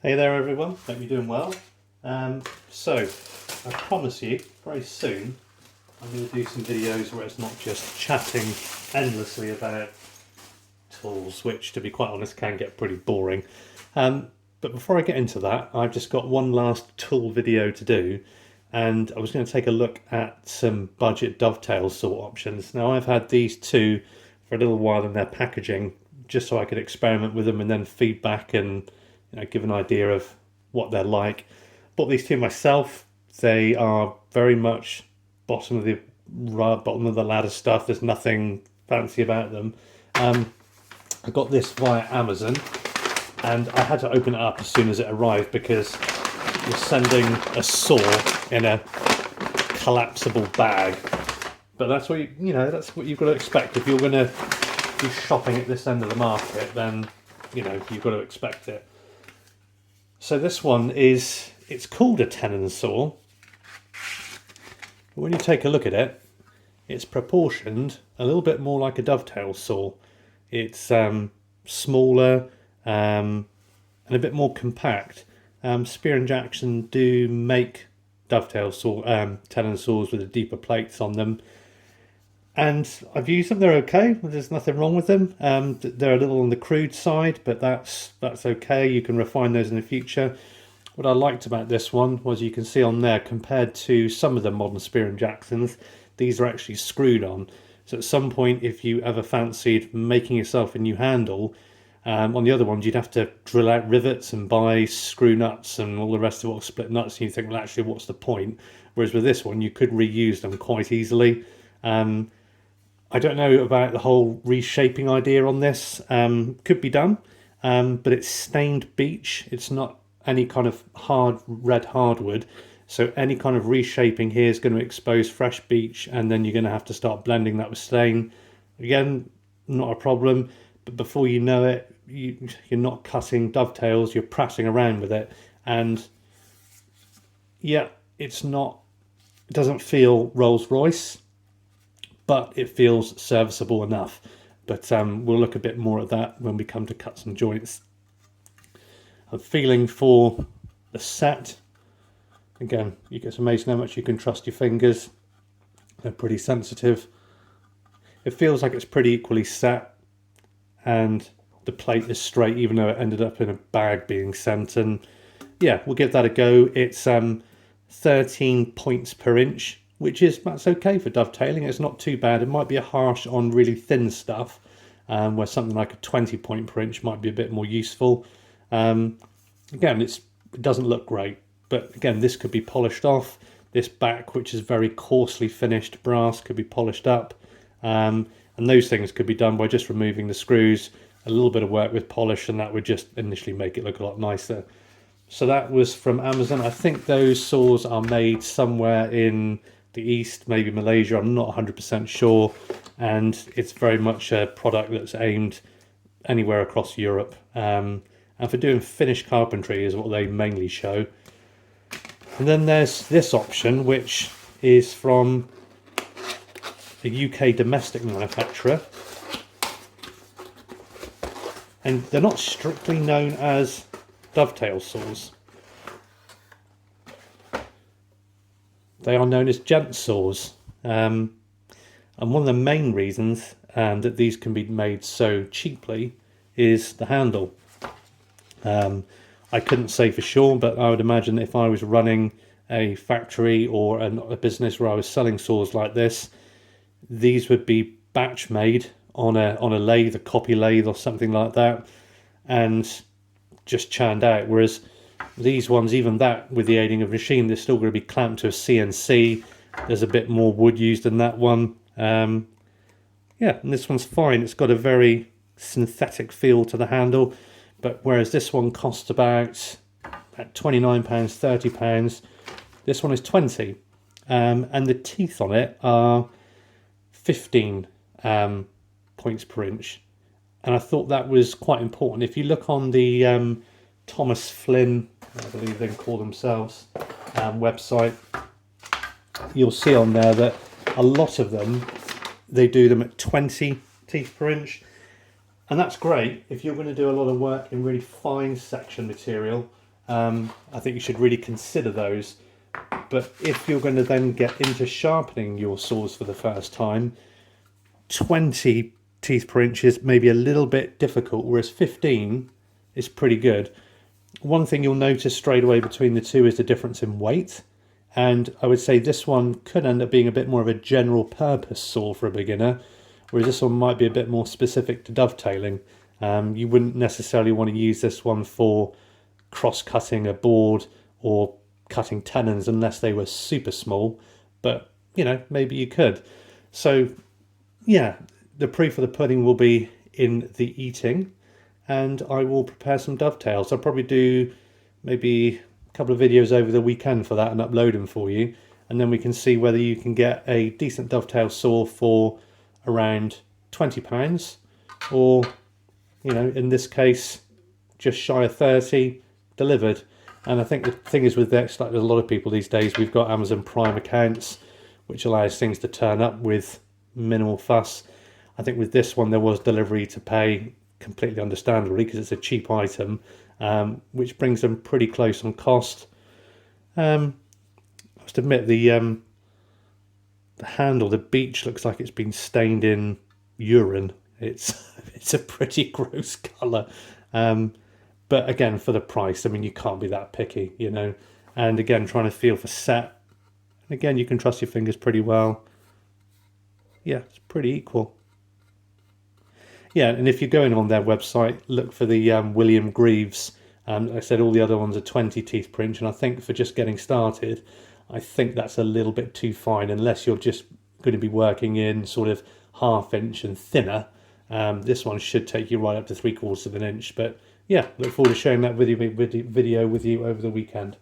Hey there everyone, hope you're doing well. So, I promise you, very soon, I'm going to do some videos where it's not just chatting endlessly about tools, which to be quite honest can get pretty boring. But before I get into that, I've just got one last tool video to do, and I was going to take a look at some budget Dovetail saw options. Now I've had these two for a little while in their packaging, just so I could experiment with them and then feedback and give an idea of what they're like. Bought these two myself. They are very much bottom of the ladder stuff. There's nothing fancy about them. I got this via Amazon, and I had to open it up as soon as it arrived because you're sending a saw in a collapsible bag. But that's what that's what you've got to expect if you're going to be shopping at this end of the market. Then you've got to expect it. So this one it's called a tenon saw. But when you take a look at it, it's proportioned a little bit more like a dovetail saw. It's smaller and a bit more compact. Spear and Jackson do make dovetail saw tenon saws with the deeper plates on them, and I've used them. They're okay. There's nothing wrong with them. They're a little on the crude side, but that's okay. You can refine those in the future. What I liked about this one was you can see on there, compared to some of the modern Spear and Jacksons, these are actually screwed on. So at some point, if you ever fancied making yourself a new handle, on the other ones you'd have to drill out rivets and buy screw nuts and all the rest of split nuts, and you think, well, actually, what's the point? Whereas with this one, you could reuse them quite easily. I don't know about the whole reshaping idea on this. Could be done, but it's stained beech. It's not any kind of red hardwood. So any kind of reshaping here is going to expose fresh beech, and then you're going to have to start blending that with stain. Again, not a problem, but before you know it, you're not cutting dovetails, you're prattling around with it. And yeah, it doesn't feel Rolls-Royce, but it feels serviceable enough. But we'll look a bit more at that when we come to cuts and joints. I'm feeling for the set. Again, you get amazed how much you can trust your fingers. They're pretty sensitive. It feels like it's pretty equally set, and the plate is straight, even though it ended up in a bag being sent. And yeah, we'll give that a go. It's 13 points per inch, that's okay for dovetailing. It's not too bad. It might be a harsh on really thin stuff, where something like a 20 point per inch might be a bit more useful. Again, it doesn't look great, but again, this could be polished off. This back, which is very coarsely finished brass, could be polished up, and those things could be done by just removing the screws, a little bit of work with polish, and that would just initially make it look a lot nicer. So that was from Amazon. I think those saws are made somewhere in the East, maybe Malaysia, I'm not 100% sure, and it's very much a product that's aimed anywhere across Europe, and for doing finished carpentry is what they mainly show. And then there's this option, which is from a UK domestic manufacturer, and they're not strictly known as dovetail saws. They are known as gent saws, and one of the main reasons that these can be made so cheaply is the handle. I couldn't say for sure, but I would imagine if I was running a factory or a business where I was selling saws like this, these would be batch made on a lathe, a copy lathe or something like that, and just churned out. Whereas these ones, even that with the aiding of a machine, they're still going to be clamped to a CNC. There's a bit more wood used in that one. Yeah, and this one's fine. It's got a very synthetic feel to the handle, but whereas this one costs about £29, £30, this one is 20, and the teeth on it are 15 points per inch, and I thought that was quite important. If you look on the Thomas Flynn, I believe they call themselves, website, you'll see on there that a lot of them, they do them at 20 teeth per inch, and that's great if you're going to do a lot of work in really fine section material, I think you should really consider those. But if you're going to then get into sharpening your saws for the first time, 20 teeth per inch is maybe a little bit difficult, whereas 15 is pretty good. One thing you'll notice straight away between the two is the difference in weight. And I would say this one could end up being a bit more of a general purpose saw for a beginner, whereas this one might be a bit more specific to dovetailing. You wouldn't necessarily want to use this one for cross-cutting a board or cutting tenons unless they were super small, but you know, maybe you could. So yeah, the proof of the pudding will be in the eating, and I will prepare some dovetails. I'll probably do maybe a couple of videos over the weekend for that and upload them for you, and then we can see whether you can get a decent dovetail saw for around £20, or you know, in this case just shy of 30 delivered. And I think the thing is with this, like there's a lot of people these days, we've got Amazon Prime accounts which allows things to turn up with minimal fuss. I think with this one there was delivery to pay, completely understandably, because it's a cheap item, which brings them pretty close on cost. I must admit the handle, the beach, looks like it's been stained in urine. It's a pretty gross colour. But again, for the price, I mean, you can't be that picky, you know. And again, trying to feel for set. And again, you can trust your fingers pretty well. Yeah, it's pretty equal. Yeah, and if you're going on their website, look for the William Greaves. Like I said, all the other ones are 20 teeth per inch, and I think for just getting started, I think that's a little bit too fine, unless you're just going to be working in sort of 1/2 inch and thinner. This one should take you right up to 3/4 of an inch. But yeah, look forward to sharing that video with you over the weekend.